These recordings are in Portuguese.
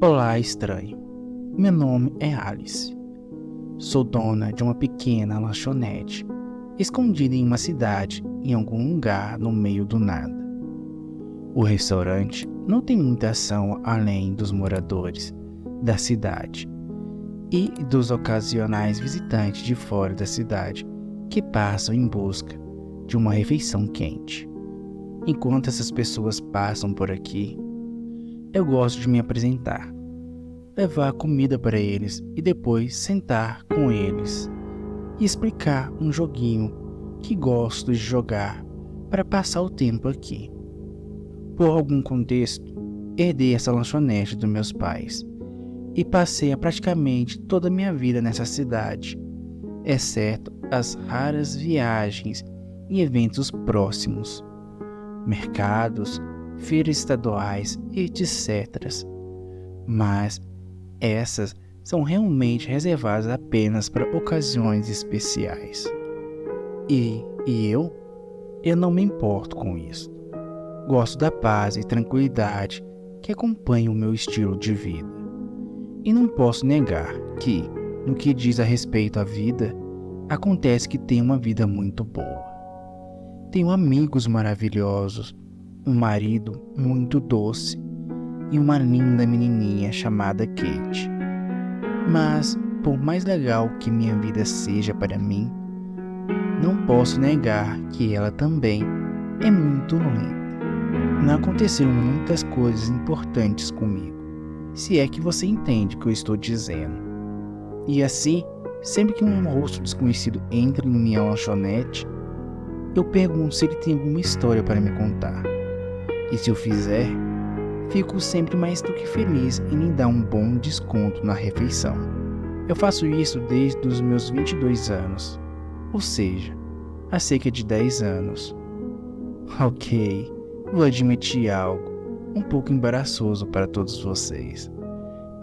Olá, estranho. Meu nome é Alice. Sou dona de uma pequena lanchonete, escondida em uma cidade, em algum lugar no meio do nada. O restaurante não tem muita ação além dos moradores da cidade e dos ocasionais visitantes de fora da cidade que passam em busca de uma refeição quente. Enquanto essas pessoas passam por aqui, eu gosto de me apresentar, levar comida para eles e depois sentar com eles e explicar um joguinho que gosto de jogar para passar o tempo aqui. Por algum contexto, herdei essa lanchonete dos meus pais e passei praticamente toda a minha vida nessa cidade, exceto as raras viagens e eventos próximos, mercados, feiras estaduais, etc. Mas essas são realmente reservadas apenas para ocasiões especiais. E eu não me importo com isso. Gosto da paz e tranquilidade que acompanham o meu estilo de vida. E não posso negar que, no que diz a respeito à vida, acontece que tenho uma vida muito boa. Tenho amigos maravilhosos, um marido muito doce e uma linda menininha chamada Kate. Mas, por mais legal que minha vida seja para mim, não posso negar que ela também é muito lenta. Não aconteceram muitas coisas importantes comigo, se é que você entende o que eu estou dizendo. E assim, sempre que um rosto desconhecido entra em minha lanchonete, eu pergunto se ele tem alguma história para me contar. E se eu fizer, fico sempre mais do que feliz em lhe dar um bom desconto na refeição. Eu faço isso desde os meus 22 anos, ou seja, há cerca de 10 anos. Ok, vou admitir algo um pouco embaraçoso para todos vocês.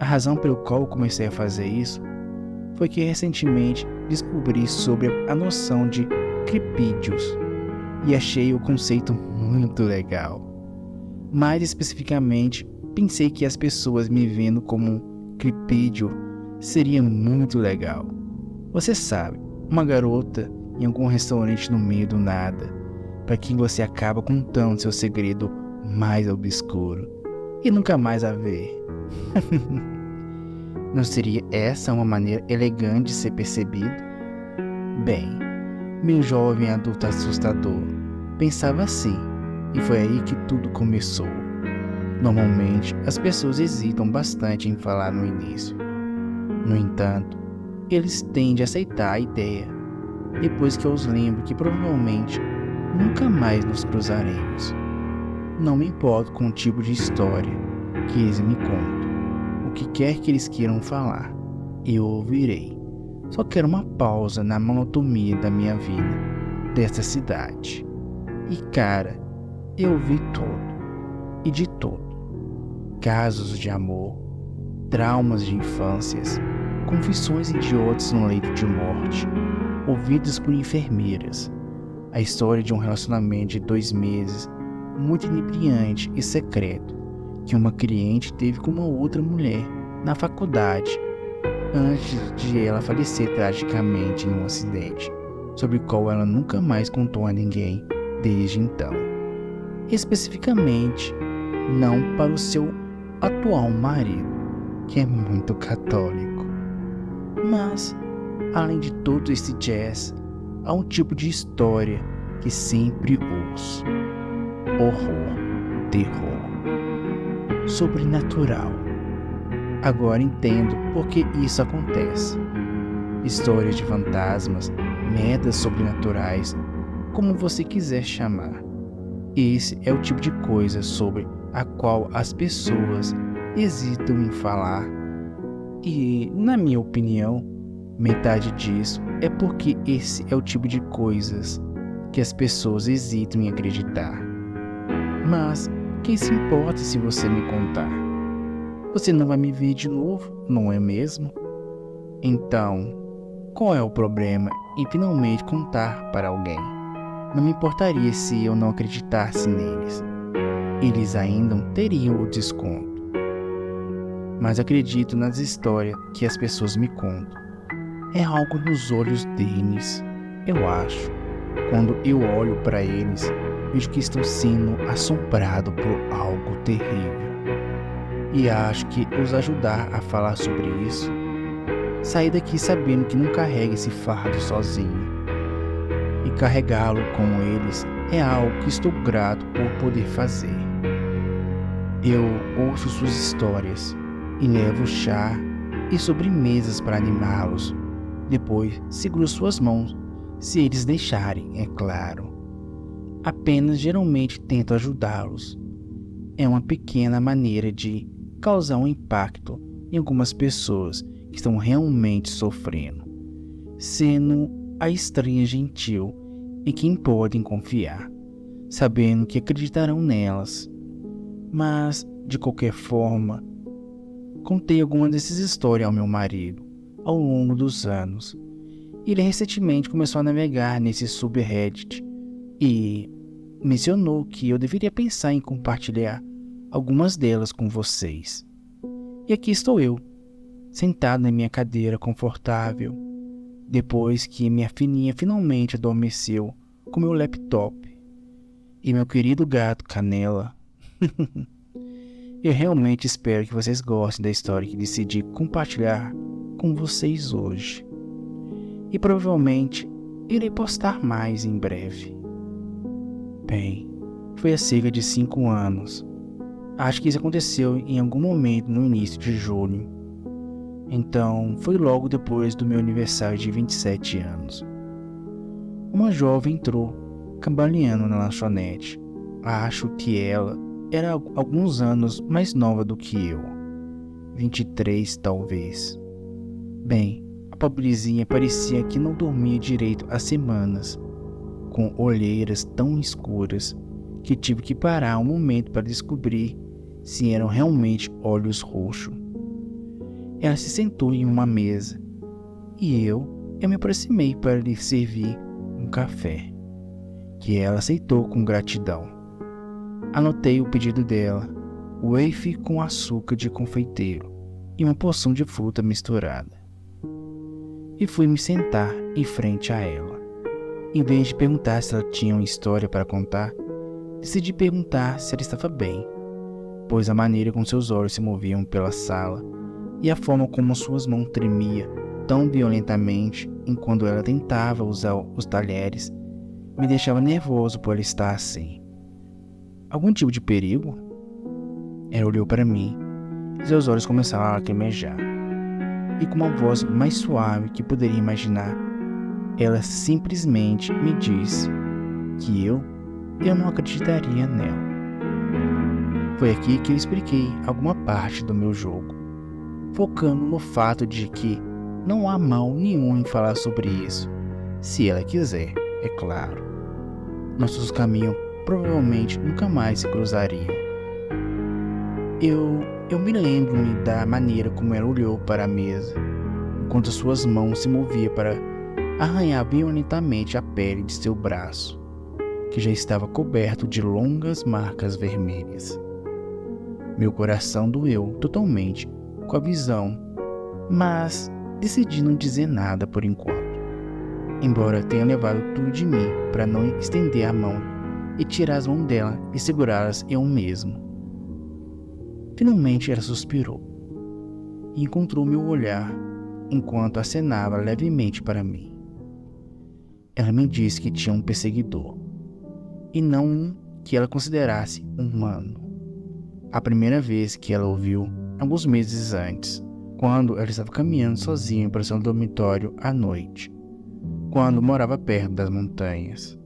A razão pelo qual eu comecei a fazer isso foi que recentemente descobri sobre a noção de crepídeos e achei o conceito muito legal. Mais especificamente, pensei que as pessoas me vendo como um crepídeo seria muito legal. Você sabe, uma garota em algum restaurante no meio do nada, para quem você acaba contando seu segredo mais obscuro e nunca mais a ver. Não seria essa uma maneira elegante de ser percebido? Bem, meu jovem adulto assustador pensava assim, e foi aí que tudo começou. Normalmente, as pessoas hesitam bastante em falar no início. No entanto, eles tendem a aceitar a ideia, depois que eu os lembro que provavelmente nunca mais nos cruzaremos. Não me importo com o tipo de história que eles me contam. O que quer que eles queiram falar, eu ouvirei. Só quero uma pausa na monotonia da minha vida, desta cidade. E cara, eu ouvi tudo, e de tudo. Casos de amor, traumas de infâncias, confissões idiotas no leito de morte, ouvidas por enfermeiras, a história de um relacionamento de 2 meses, muito inebriante e secreto, que uma cliente teve com uma outra mulher na faculdade, antes de ela falecer tragicamente em um acidente, sobre o qual ela nunca mais contou a ninguém desde então. Especificamente, não para o seu atual marido, que é muito católico. Mas, além de todo esse jazz, há um tipo de história que sempre ouço: horror, terror, sobrenatural. Agora entendo por que isso acontece. Histórias de fantasmas, merdas sobrenaturais, como você quiser chamar. Esse é o tipo de coisa sobre a qual as pessoas hesitam em falar. E, na minha opinião, metade disso é porque esse é o tipo de coisas que as pessoas hesitam em acreditar. Mas quem se importa se você me contar? Você não vai me ver de novo, não é mesmo? Então, qual é o problema em finalmente contar para alguém? Não me importaria se eu não acreditasse neles. Eles ainda teriam o desconto. mas acredito nas histórias que as pessoas me contam. É algo nos olhos deles, eu acho. Quando eu olho para eles, vejo que estão sendo assombrados por algo terrível. E acho que os ajudar a falar sobre isso, sair daqui sabendo que não carrega esse fardo sozinho. E carregá-lo com eles é algo que estou grato por poder fazer. Eu ouço suas histórias e levo chá e sobremesas para animá-los. Depois seguro suas mãos, se eles deixarem, é claro. Apenas geralmente tento ajudá-los. É uma pequena maneira de causar um impacto em algumas pessoas que estão realmente sofrendo, sendo a estranha gentil em quem podem confiar, sabendo que acreditarão nelas. Mas, de qualquer forma, contei algumas dessas histórias ao meu marido ao longo dos anos. Ele recentemente começou a navegar nesse subreddit e mencionou que eu deveria pensar em compartilhar algumas delas com vocês. E aqui estou eu, sentado na minha cadeira confortável, depois que minha filhinha finalmente adormeceu com meu laptop e meu querido gato Canela. Eu realmente espero que vocês gostem da história que decidi compartilhar com vocês hoje. E provavelmente irei postar mais em breve. Bem, foi há cerca de 5 anos. Acho que isso aconteceu em algum momento no início de julho. Então, foi logo depois do meu aniversário de 27 anos. Uma jovem entrou, cambaleando na lanchonete. Acho que ela era alguns anos mais nova do que eu. 23, talvez. Bem, a pobrezinha parecia que não dormia direito há semanas, com olheiras tão escuras que tive que parar um momento para descobrir se eram realmente olhos roxos. Ela se sentou em uma mesa e eu me aproximei para lhe servir um café, que ela aceitou com gratidão. Anotei o pedido dela, waffle com açúcar de confeiteiro e uma porção de fruta misturada. E fui me sentar em frente a ela. Em vez de perguntar se ela tinha uma história para contar, decidi perguntar se ela estava bem, pois a maneira como seus olhos se moviam pela sala e a forma como suas mãos tremiam tão violentamente enquanto ela tentava usar os talheres me deixava nervoso por ela estar assim. Algum tipo de perigo? Ela olhou para mim e seus olhos começaram a lacrimejar. E com uma voz mais suave que poderia imaginar, ela simplesmente me disse que eu não acreditaria nela. Foi aqui que eu expliquei alguma parte do meu jogo, focando no fato de que não há mal nenhum em falar sobre isso, se ela quiser, é claro. Nossos caminhos provavelmente nunca mais se cruzariam. Eu me lembro-me da maneira como ela olhou para a mesa, enquanto suas mãos se moviam para arranhar violentamente a pele de seu braço, que já estava coberto de longas marcas vermelhas. Meu coração doeu totalmente com a visão, mas decidi não dizer nada por enquanto, embora tenha levado tudo de mim para não estender a mão e tirar as mãos dela e segurá-las eu mesmo. Finalmente ela suspirou e encontrou meu olhar enquanto acenava levemente para mim. Ela me disse que tinha um perseguidor, e não um que ela considerasse humano. A primeira vez que ela ouviu, alguns meses antes, quando ela estava caminhando sozinha para seu dormitório à noite, quando morava perto das montanhas.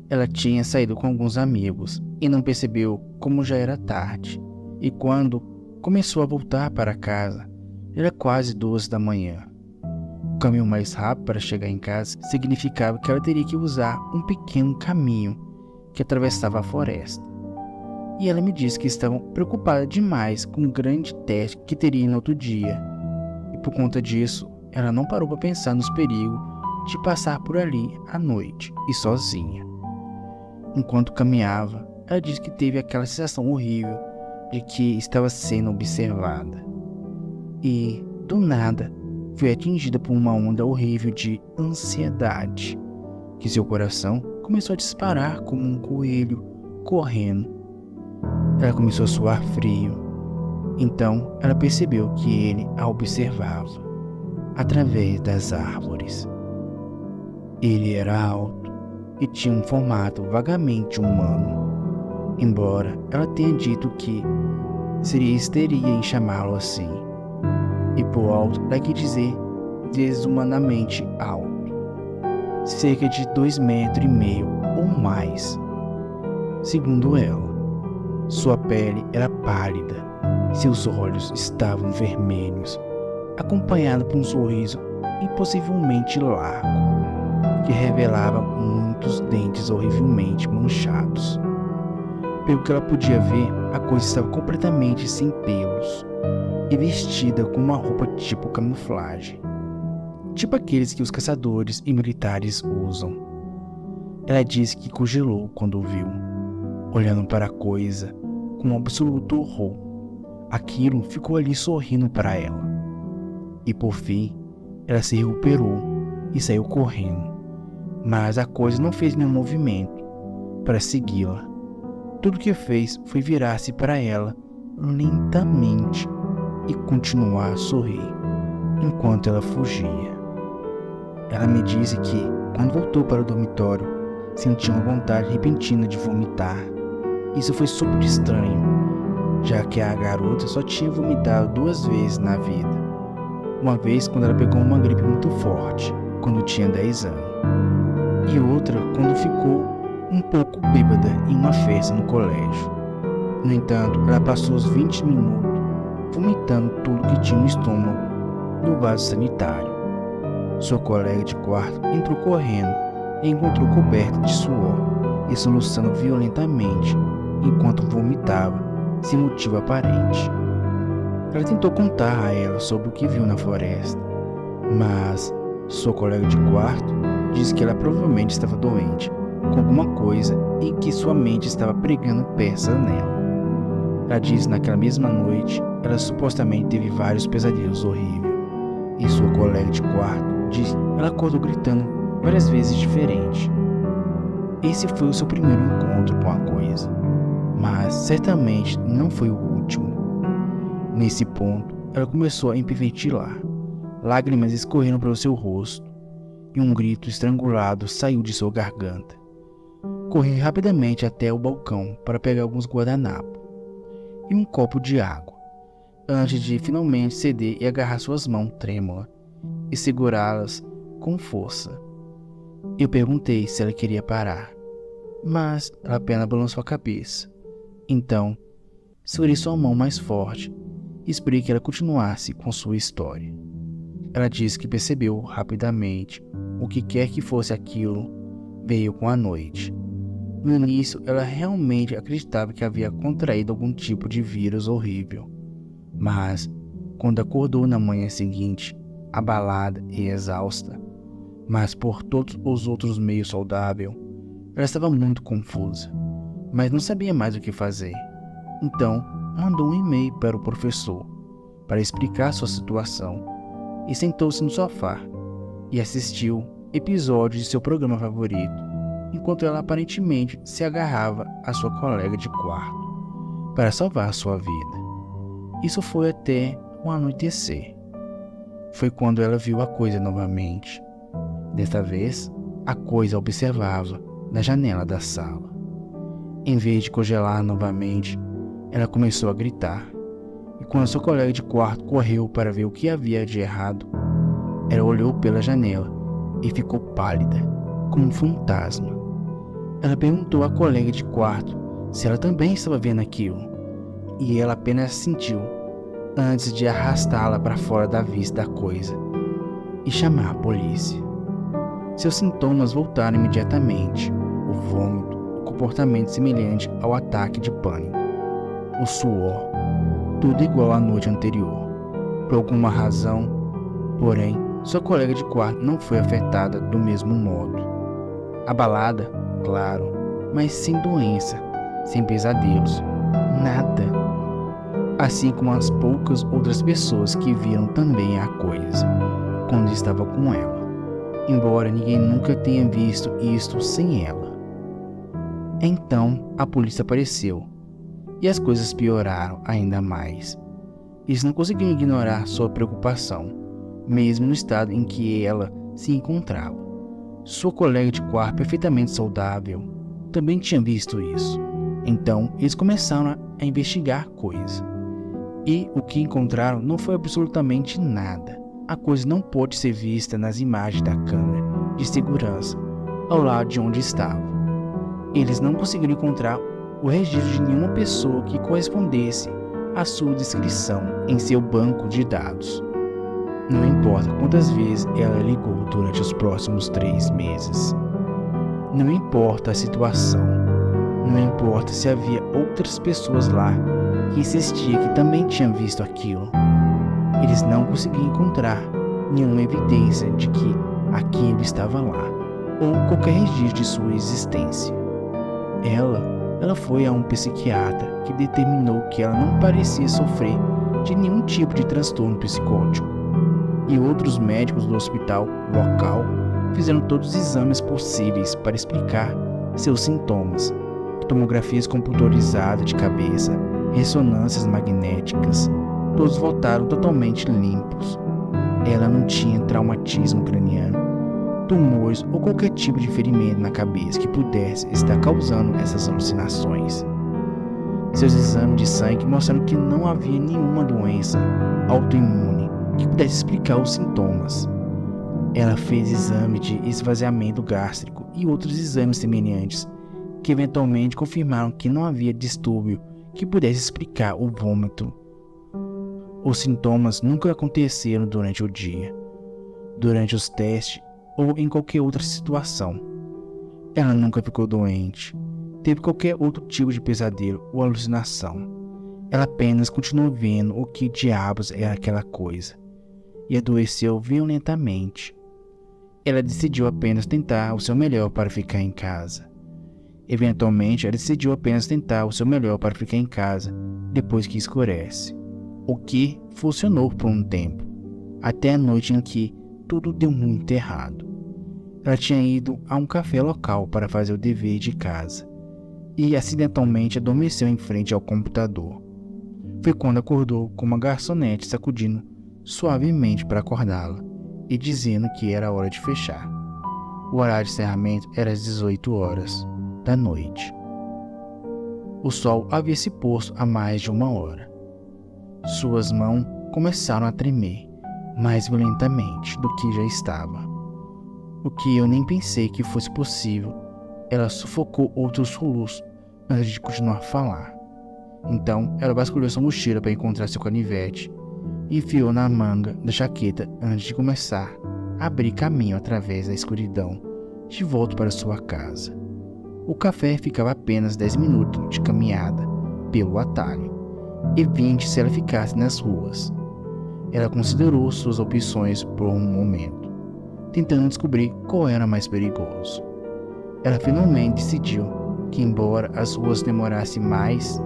Ela tinha saído com alguns amigos e não percebeu como já era tarde. E quando começou a voltar para casa, era quase 2 da manhã. O caminho mais rápido para chegar em casa significava que ela teria que usar um pequeno caminho que atravessava a floresta. E ela me disse que estava preocupada demais com o grande teste que teria no outro dia. E por conta disso, ela não parou para pensar nos perigos de passar por ali à noite e sozinha. Enquanto caminhava, ela disse que teve aquela sensação horrível de que estava sendo observada. e, do nada, foi atingida por uma onda horrível de ansiedade, que seu coração começou a disparar como um coelho correndo. Ela começou a suar frio. Então ela percebeu que ele a observava através das árvores. Ele era alto e tinha um formato vagamente humano, embora ela tenha dito que seria histeria em chamá-lo assim. E por alto ela quis dizer desumanamente alto, cerca de 2,5 metros ou mais. Segundo ela, sua pele era pálida, seus olhos estavam vermelhos, acompanhado por um sorriso impossivelmente largo, que revelava muitos dentes horrivelmente manchados. Pelo que ela podia ver, a coisa estava completamente sem pelos e vestida com uma roupa tipo camuflagem, tipo aqueles que os caçadores e militares usam. Ela disse que congelou quando o viu, olhando para a coisa com um absoluto horror. Aquilo ficou ali sorrindo para ela. E por fim, ela se recuperou e saiu correndo. Mas a coisa não fez nenhum movimento para segui-la. Tudo que fez foi virar-se para ela lentamente e continuar a sorrir enquanto ela fugia. Ela me disse que, quando voltou para o dormitório, sentiu uma vontade repentina de vomitar. Isso foi super estranho, já que a garota só tinha vomitado 2 vezes na vida. Uma vez quando ela pegou uma gripe muito forte, quando tinha 10 anos. E outra quando ficou um pouco bêbada em uma festa no colégio. No entanto, ela passou os 20 minutos vomitando tudo que tinha no estômago no vaso sanitário. Sua colega de quarto entrou correndo e encontrou coberta de suor e soluçando violentamente enquanto vomitava sem motivo aparente. Ela tentou contar a ela sobre o que viu na floresta, mas sua colega de quarto disse que ela provavelmente estava doente com alguma coisa e que sua mente estava pregando peças nela. Ela disse que naquela mesma noite ela supostamente teve vários pesadelos horríveis, e sua colega de quarto disse que ela acordou gritando várias vezes diferente. Esse foi o seu primeiro encontro com a coisa, mas certamente não foi o último. Nesse ponto, ela começou a hiperventilar. Lágrimas escorreram pelo seu rosto e um grito estrangulado saiu de sua garganta. Corri rapidamente até o balcão para pegar alguns guardanapos e um copo de água, antes de finalmente ceder e agarrar suas mãos trêmulas e segurá-las com força. Eu perguntei se ela queria parar, mas ela apenas balançou a cabeça. Então, segurei sua mão mais forte e esperei que ela continuasse com sua história. Ela disse que percebeu rapidamente o que quer que fosse aquilo veio com a noite. No início, ela realmente acreditava que havia contraído algum tipo de vírus horrível, mas quando acordou na manhã seguinte, abalada e exausta, mas por todos os outros meios saudável, ela estava muito confusa, mas não sabia mais o que fazer. Então, mandou um e-mail para o professor para explicar sua situação e sentou-se no sofá e assistiu episódios de seu programa favorito, enquanto ela aparentemente se agarrava à sua colega de quarto para salvar sua vida. Isso foi até o anoitecer. Foi quando ela viu a coisa novamente. Desta vez, a coisa a observava na janela da sala. Em vez de congelar novamente, ela começou a gritar. E quando sua colega de quarto correu para ver o que havia de errado, ela olhou pela janela e ficou pálida, como um fantasma. Ela perguntou à colega de quarto se ela também estava vendo aquilo, e ela apenas sentiu antes de arrastá-la para fora da vista da coisa e chamar a polícia. Seus sintomas voltaram imediatamente: o vômito, o comportamento semelhante ao ataque de pânico, o suor, tudo igual à noite anterior. Por alguma razão, porém, sua colega de quarto não foi afetada do mesmo modo. Abalada, claro, mas sem doença, sem pesadelos, nada. assim como as poucas outras pessoas que viram também a coisa quando estava com ela, embora ninguém nunca tenha visto isto sem ela. Então a polícia apareceu e as coisas pioraram ainda mais. Eles não conseguiram ignorar sua preocupação, mesmo no estado em que ela se encontrava. Sua colega de quarto, perfeitamente saudável, também tinha visto isso. Então eles começaram a investigar coisas. E o que encontraram não foi absolutamente nada. A coisa não pôde ser vista nas imagens da câmera de segurança ao lado de onde estava. Eles não conseguiram encontrar o registro de nenhuma pessoa que correspondesse à sua descrição em seu banco de dados. Não importa quantas vezes ela ligou durante os próximos 3 meses. Não importa a situação. Não importa se havia outras pessoas lá que insistiam que também tinham visto aquilo. Eles não conseguiam encontrar nenhuma evidência de que aquilo estava lá, ou qualquer registro de sua existência. Ela foi a um psiquiatra que determinou que ela não parecia sofrer de nenhum tipo de transtorno psicótico. E outros médicos do hospital local fizeram todos os exames possíveis para explicar seus sintomas. Tomografias computadorizadas de cabeça, ressonâncias magnéticas, todos voltaram totalmente limpos. Ela não tinha traumatismo craniano, tumores ou qualquer tipo de ferimento na cabeça que pudesse estar causando essas alucinações. Seus exames de sangue mostraram que não havia nenhuma doença autoimune que pudesse explicar os sintomas. Ela fez exame de esvaziamento gástrico e outros exames semelhantes, que eventualmente confirmaram que não havia distúrbio que pudesse explicar o vômito. Os sintomas nunca aconteceram durante o dia, durante os testes ou em qualquer outra situação. Ela nunca ficou doente, teve qualquer outro tipo de pesadelo ou alucinação. Ela apenas continuou vendo o que diabos era aquela coisa e adoeceu violentamente. Ela decidiu apenas tentar o seu melhor para ficar em casa. Eventualmente, ela decidiu apenas tentar o seu melhor para ficar em casa depois que escurece, o que funcionou por um tempo, até a noite em que tudo deu muito errado. Ela tinha ido a um café local para fazer o dever de casa e acidentalmente adormeceu em frente ao computador. Foi quando acordou com uma garçonete sacudindo suavemente para acordá-la e dizendo que era hora de fechar. O horário de encerramento era às 18 horas da noite. O sol havia se posto há mais de 1 hora. Suas mãos começaram a tremer mais violentamente do que já estava. O que eu nem pensei que fosse possível. Ela sufocou outros soluços antes de continuar a falar. Então, ela vasculhou sua mochila para encontrar seu canivete e enfiou na manga da jaqueta antes de começar a abrir caminho através da escuridão de volta para sua casa. O café ficava apenas 10 minutos de caminhada pelo atalho e 20 se ela ficasse nas ruas. Ela considerou suas opções por um momento, tentando descobrir qual era mais perigoso. Ela finalmente decidiu que, embora as ruas demorassem mais,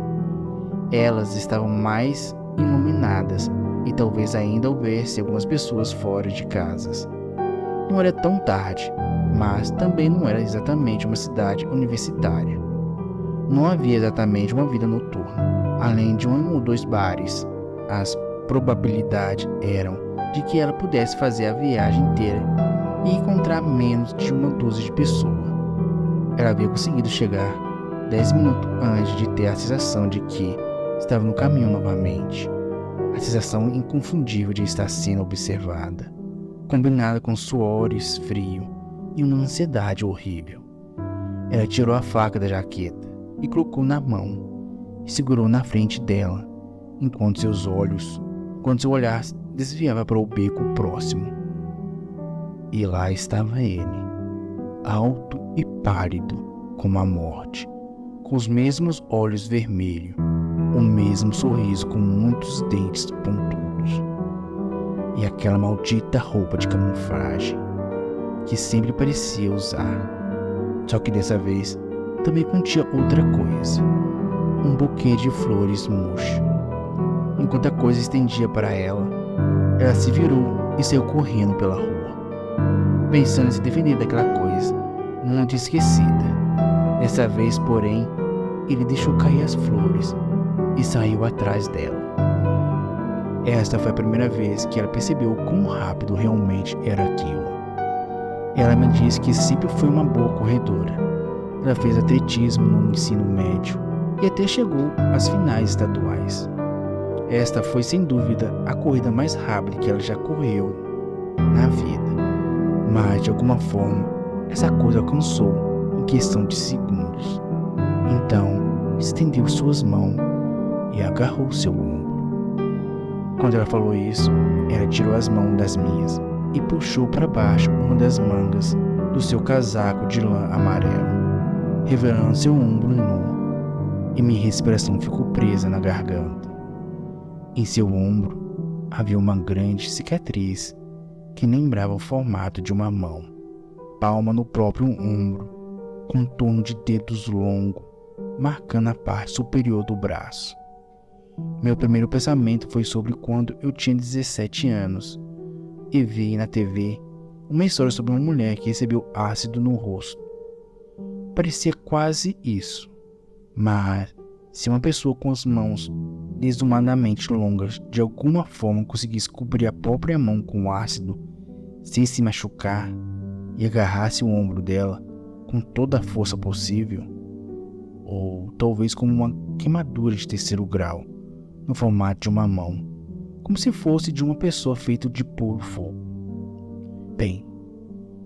elas estavam mais iluminadas e talvez ainda houvesse algumas pessoas fora de casas. Não era tão tarde, mas também não era exatamente uma cidade universitária. Não havia exatamente uma vida noturna, além de 1 ou 2 bares. As probabilidades eram de que ela pudesse fazer a viagem inteira e encontrar menos de 1 dúzia de pessoas. Ela havia conseguido chegar 10 minutos antes de ter a sensação de que estava no caminho novamente. A sensação inconfundível de estar sendo observada, combinada com suores frio e uma ansiedade horrível. Ela tirou a faca da jaqueta e colocou na mão e segurou na frente dela, enquanto seu olhar desviava para o beco próximo. E lá estava ele, alto e pálido como a morte, com os mesmos olhos vermelhos, o mesmo sorriso com muitos dentes pontudos, e aquela maldita roupa de camuflagem que sempre parecia usar. Só que dessa vez também continha outra coisa, um buquê de flores murcho. Enquanto a coisa estendia para ela, ela se virou e saiu correndo pela rua, pensando em se defender daquela coisa muito esquecida. Dessa vez, porém, ele deixou cair as flores e saiu atrás dela. Esta foi a primeira vez que ela percebeu quão rápido realmente era aquilo. Ela me disse que sempre foi uma boa corredora. Ela fez atletismo no ensino médio e até chegou às finais estaduais. Esta foi sem dúvida a corrida mais rápida que ela já correu na vida. Mas de alguma forma, essa coisa alcançou em questão de segundos. Então, estendeu suas mãos e agarrou seu ombro. Quando ela falou isso, ela tirou as mãos das minhas e puxou para baixo uma das mangas do seu casaco de lã amarelo, revelando seu ombro nu, e minha respiração ficou presa na garganta. Em seu ombro havia uma grande cicatriz que lembrava o formato de uma mão, palma no próprio ombro, contorno de dedos longos, marcando a parte superior do braço. Meu primeiro pensamento foi sobre quando eu tinha 17 anos e vi na TV uma história sobre uma mulher que recebeu ácido no rosto. Parecia quase isso, mas se uma pessoa com as mãos desumanamente longas de alguma forma conseguisse cobrir a própria mão com ácido sem se machucar e agarrasse o ombro dela com toda a força possível, ou talvez como uma queimadura de terceiro grau no formato de uma mão, como se fosse de uma pessoa feita de puro fogo. Bem,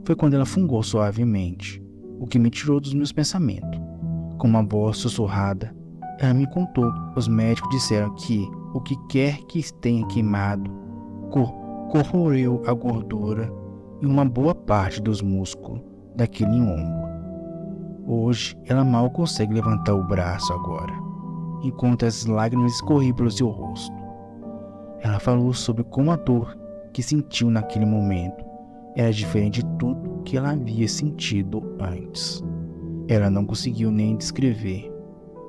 foi quando ela fungou suavemente, o que me tirou dos meus pensamentos. Com uma voz sussurrada, ela me contou que os médicos disseram que o que quer que tenha queimado corroeu a gordura e uma boa parte dos músculos daquele ombro. Hoje, ela mal consegue levantar o braço agora, enquanto as lágrimas escorriam pelo seu rosto. Ela falou sobre como a dor que sentiu naquele momento era diferente de tudo que ela havia sentido antes. Ela não conseguiu nem descrever.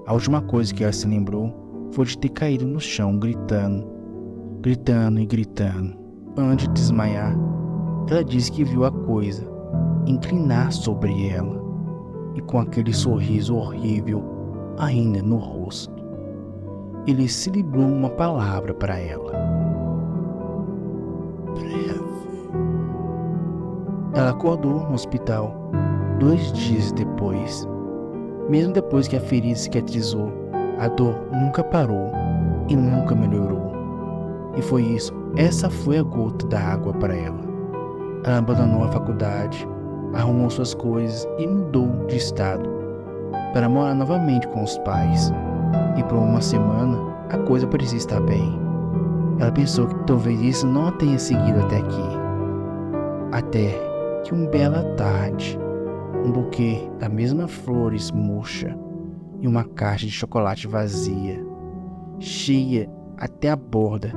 A última coisa que ela se lembrou foi de ter caído no chão gritando e gritando. Antes de desmaiar, ela disse que viu a coisa inclinar sobre ela e com aquele sorriso horrível ainda no rosto. Ele celebrou uma palavra para ela: breve. Ela acordou no hospital 2 dias depois. Mesmo depois que a ferida cicatrizou, a dor nunca parou e nunca melhorou. E foi isso, essa foi a gota da água para ela. Ela abandonou a faculdade, arrumou suas coisas e mudou de estado para morar novamente com os pais. E por uma semana, a coisa parecia estar bem. Ela pensou que talvez isso não a tenha seguido até aqui. Até que uma bela tarde, um buquê das mesmas flores murcha e uma caixa de chocolate vazia, cheia até a borda,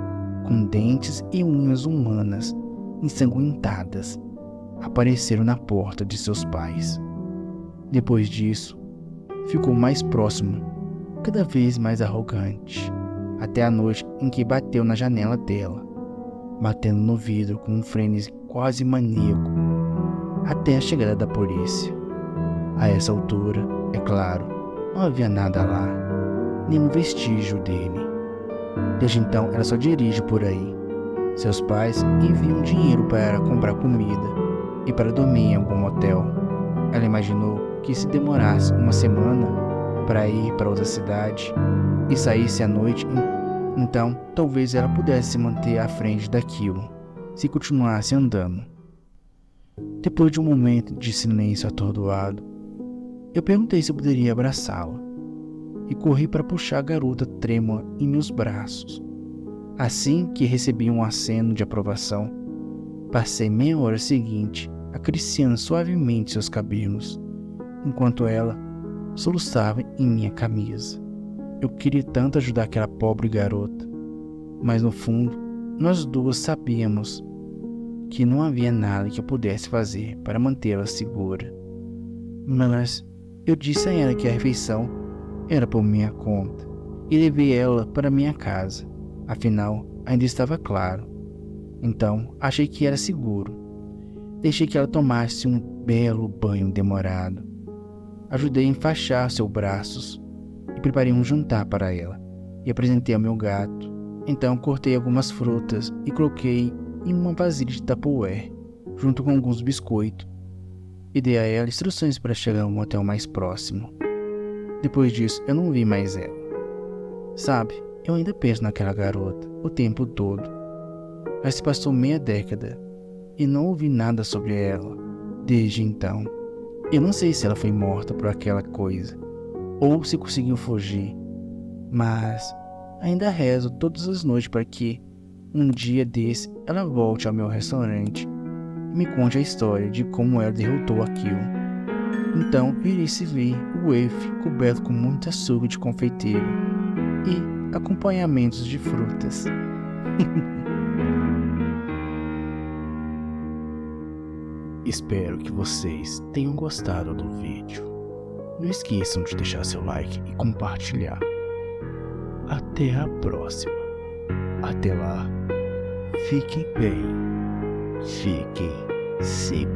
com dentes e unhas humanas ensanguentadas, apareceram na porta de seus pais. Depois disso, ficou mais próximo, cada vez mais arrogante, até a noite em que bateu na janela dela, batendo no vidro com um frenesi quase maníaco, até a chegada da polícia. A essa altura, é claro, não havia nada lá, nenhum vestígio dele. Desde então, ela só dirige por aí. Seus pais enviam dinheiro para comprar comida e para dormir em algum hotel. Ela imaginou que se demorasse uma semana para ir para outra cidade e saísse à noite, então talvez ela pudesse se manter à frente daquilo, se continuasse andando. Depois de um momento de silêncio atordoado, eu perguntei se eu poderia abraçá-la e corri para puxar a garota trêmula em meus braços. Assim que recebi um aceno de aprovação, passei meia hora seguinte acariciando suavemente seus cabelos, enquanto ela soluçava em minha camisa. Eu queria tanto ajudar aquela pobre garota, mas no fundo, nós duas sabíamos que não havia nada que eu pudesse fazer para mantê-la segura. Mas eu disse a ela que a refeição era por minha conta e levei ela para minha casa. Afinal, ainda estava claro. Então, achei que era seguro. Deixei que ela tomasse um belo banho demorado. Ajudei a enfaixar seus braços e preparei um jantar para ela. E apresentei ao meu gato. Então, cortei algumas frutas e coloquei em uma vasilha de Tupperware, junto com alguns biscoitos. E dei a ela instruções para chegar a um hotel mais próximo. Depois disso, eu não vi mais ela. Sabe, eu ainda penso naquela garota o tempo todo. Já se passou meia década e não ouvi nada sobre ela desde então. Eu não sei se ela foi morta por aquela coisa ou se conseguiu fugir, mas ainda rezo todas as noites para que um dia desse ela volte ao meu restaurante e me conte a história de como ela derrotou aquilo. Então irei servir o waffle coberto com muito açúcar de confeiteiro e acompanhamentos de frutas. Espero que vocês tenham gostado do vídeo. Não esqueçam de deixar seu like e compartilhar. Até a próxima. Até lá, fiquem bem, fiquem seguros.